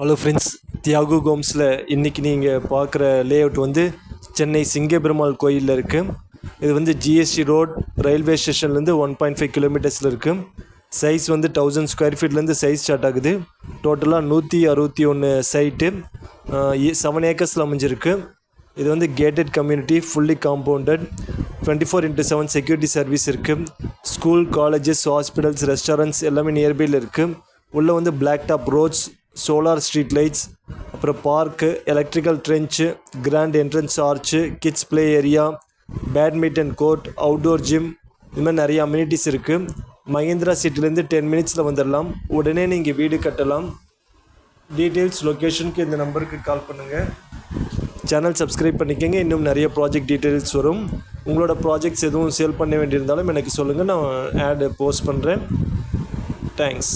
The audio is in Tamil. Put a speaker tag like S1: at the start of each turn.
S1: ஹலோ ஃப்ரெண்ட்ஸ், தியாகு ஹோம்ஸில் இன்றைக்கி நீங்கள் பார்க்குற லேஅவுட் வந்து சென்னை சிங்கப்பெருமாள் கோயிலில் இருக்குது. இது வந்து ஜிஎஸ்டி ரோட் ரயில்வே ஸ்டேஷன்லேருந்து 1.5 கிலோமீட்டர்ஸில் இருக்குது. சைஸ் வந்து 1000 ஸ்கொயர் ஃபீட்லேருந்து சைஸ் ஸ்டார்ட் ஆகுது. டோட்டலாக 161 சைட்டு 7 ஏக்கர்ஸில் அமைஞ்சிருக்கு. இது வந்து gated community, fully compounded, 24/7 security service இருக்குது. ஸ்கூல், காலேஜஸ், ஹாஸ்பிட்டல்ஸ், ரெஸ்டாரண்ட்ஸ் எல்லாமே நியர்பையில் இருக்குது. உள்ளே வந்து black top roads, solar street lights, அப்புறம் park, electrical trench, grand entrance arch, kids play area, badminton court, outdoor gym, இது மாதிரி நிறைய அம்யூனிட்டிஸ் இருக்குது. மஹிந்திரா சிட்டிலேருந்து 10 மினிட்ஸில் வந்துடலாம். உடனே நீங்கள் வீடு கட்டலாம். டீட்டெயில்ஸ் லொக்கேஷனுக்கு இந்த நம்பருக்கு கால் பண்ணுங்கள். சேனல் சப்ஸ்கிரைப் பண்ணிக்கோங்க. இன்னும் நிறைய ப்ராஜெக்ட் டீட்டெயில்ஸ் வரும். உங்களோட ப்ராஜெக்ட்ஸ் எதுவும் சேல் பண்ண வேண்டியிருந்தாலும் எனக்கு சொல்லுங்கள், நான் ஆட் போஸ்ட் பண்ணுறேன். தேங்க்ஸ்.